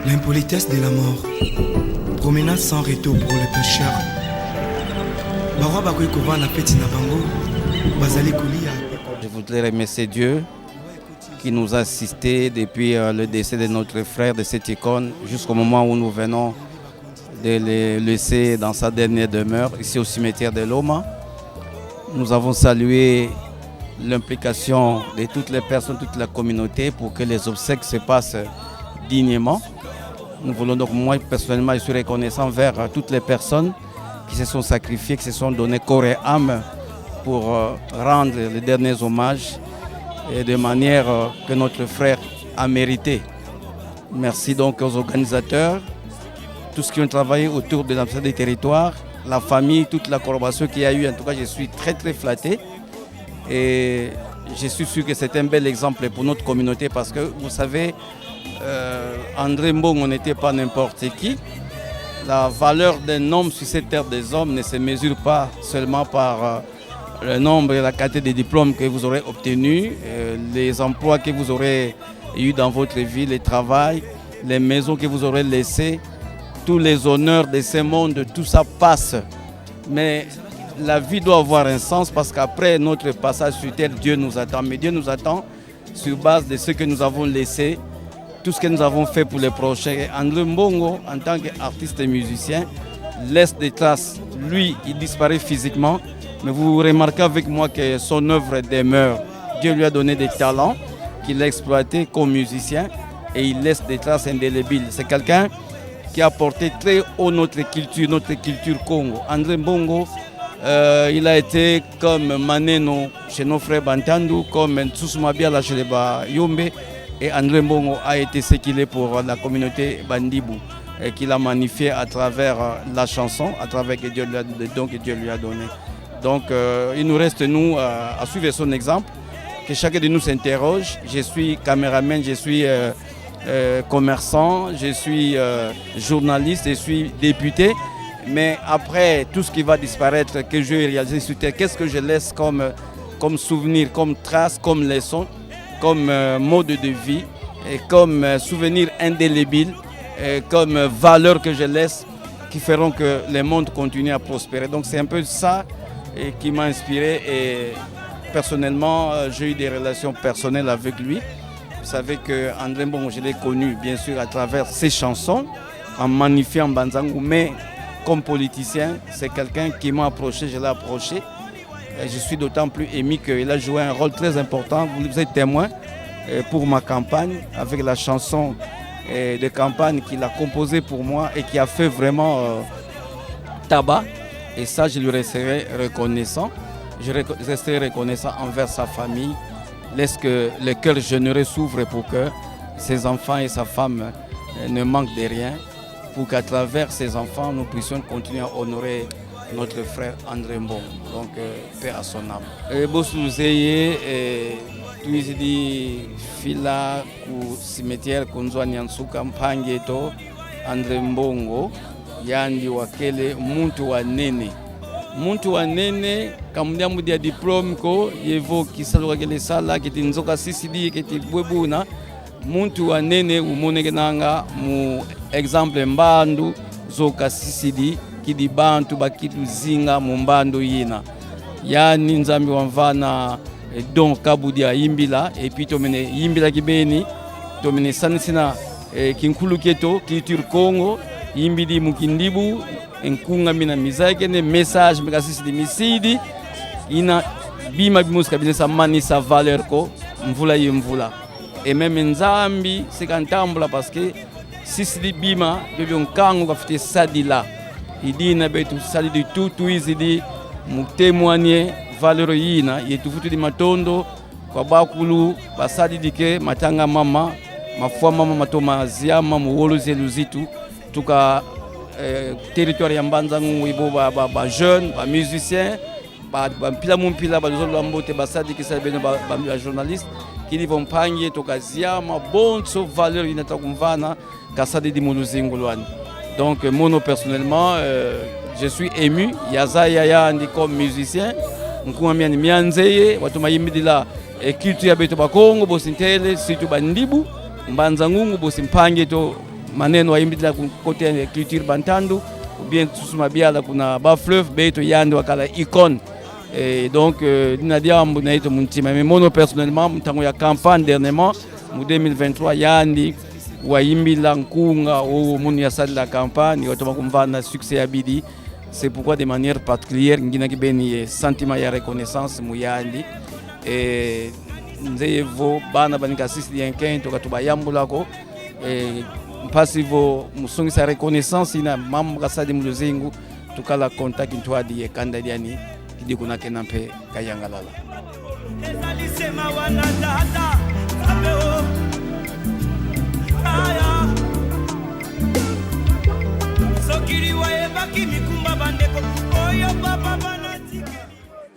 L'impolitesse de la mort. Promenade sans retour pour les pécheurs. Je voudrais remercier Dieu qui nous a assistés depuis le décès de notre frère, de cette icône, jusqu'au moment où nous venons de le laisser dans sa dernière demeure, ici au cimetière de Loma. Nous avons salué l'implication de toutes les personnes, toute la communauté pour que les obsèques se passent dignement. Nous voulons donc, moi personnellement, je suis reconnaissant envers toutes les personnes qui se sont sacrifiées, qui se sont données corps et âme pour rendre les derniers hommages et de manière que notre frère a mérité. Merci donc aux organisateurs, tous ceux qui ont travaillé autour de l'ambassade des territoires, la famille, toute la collaboration qu'il y a eu. En tout cas, je suis très flatté et je suis sûr que c'est un bel exemple pour notre communauté parce que vous savez, André Mbongo n'était pas n'importe qui. La valeur d'un homme sur cette terre des hommes ne se mesure pas seulement par le nombre et la qualité des diplômes que vous aurez obtenus, les emplois que vous aurez eus dans votre vie, le travail, les maisons que vous aurez laissées, tous les honneurs de ce monde, tout ça passe. Mais la vie doit avoir un sens parce qu'après notre passage sur terre, Dieu nous attend. Mais Dieu nous attend sur base de ce que nous avons laissé, tout ce que nous avons fait pour les prochains. André Mbongo, en tant qu'artiste et musicien, laisse des traces. Lui, il disparaît physiquement, mais vous remarquez avec moi que son œuvre demeure. Dieu lui a donné des talents qu'il a exploités comme musicien et il laisse des traces indélébiles. C'est quelqu'un qui a porté très haut notre culture Congo. André Mbongo, il a été comme Maneno chez nos frères Bantandu, comme Ntsussuma Biala chez les Yombe. Et André Mbongo a été ce qu'il est pour la communauté Bandibou, et qu'il a magnifié à travers la chanson, à travers le don que Dieu lui a donné. Donc il nous reste, nous, à suivre son exemple, que chacun de nous s'interroge. Je suis caméraman, je suis commerçant, je suis journaliste, je suis député. Mais après tout ce qui va disparaître, que je vais réaliser sur terre, qu'est-ce que je laisse comme souvenir, comme trace, comme leçon, comme mode de vie, et comme souvenir indélébile, et comme valeur que je laisse, qui feront que le monde continue à prospérer. Donc c'est un peu ça qui m'a inspiré et personnellement j'ai eu des relations personnelles avec lui. Vous savez que André Mbongo, je l'ai connu bien sûr à travers ses chansons, en magnifiant Banzangou, mais comme politicien, c'est quelqu'un qui m'a approché, je l'ai approché. Et je suis d'autant plus ému qu'il a joué un rôle très important. Vous êtes témoin pour ma campagne avec la chanson de campagne qu'il a composée pour moi et qui a fait vraiment tabac. Et ça, je lui resterai reconnaissant. Je resterai reconnaissant envers sa famille. Laisse que le cœur généreux s'ouvre pour que ses enfants et sa femme ne manquent de rien. Pour qu'à travers ses enfants, nous puissions continuer à honorer notre frère André Mbongo. Donc, paix à son âme. Bosuzeye, tuizidi fila ku cimetière kunzwa Nyansuka Mpangeto, André Mbongo, yandi wakele muntu wa nene. Muntu wa nene, kamudia mudia diplôme ko, yevo kisalo kele sala, kiti nzoka sisidi, kiti bwebuna. Muntu wa nene umonegenanga mu exemple mbandu, zoka sisidi, kidi bantu bakitu zinga mumbando yina. Yani nzambi wamvana don kabudia yimbila, et puis tomene yimbila kibeni, tomene sanisina kinkulu keto, culture Congo, yimbidi mukindibu, nkunga mina mizake, ne message mikasisi di misidi, ina bima bimuska binesa mani sa valeur ko, mvula ye mvula. Et même nzambi, c'est kantambula parce que sisi bima, bebyon kango kafite sadila. Il dit na betu sali du tout izidi mu témoigner valeur yina yetufutu di matondo kwa bakulu basadi dike matanga mama mafua mama matoma ziama mu woloze luzitu tuka territoire ya Mbanzangu ibo ba jeune ba musicien ba mpila mumpila ba zolo mbote basadi kisa beno ba journaliste qui vont pangé tuka ziama bonso valeur yina takumvana kasadi di muluzingulwani. Donc moi personnellement, je suis ému. Yaza Yaya andi comme musicien. Nkuamia ni mianzeye watu mayimbidila culture ya beto bakongo bosintele situ bandibu Mbanzangu bosimpange to maneno aimbila côté ya culture bantandu ou bien tusuma biala kuna ba fleuve beto yandi wakala icône. Et donc dinadia mbunaito muntima mais mono personnellement mtango ya campagne dernièrement mu 2023 yandi waimbila nkunga au muni ya salle la campagne otoma kumvana succès ya bidi. C'est pourquoi de manière particulière ngina kibeni sentiment ya reconnaissance muyandi et nzeyevo bana banika sisi yenken to katuba yambulako et passivo musongi sa reconnaissance ina mambo kasadi mluzingu tukala contact ntwadi ye kandaliani kidi kuna kenampe kayangalala ezalisema wana dada sabeo aya sokiri wae baki mikumba bandeko oyo papa bana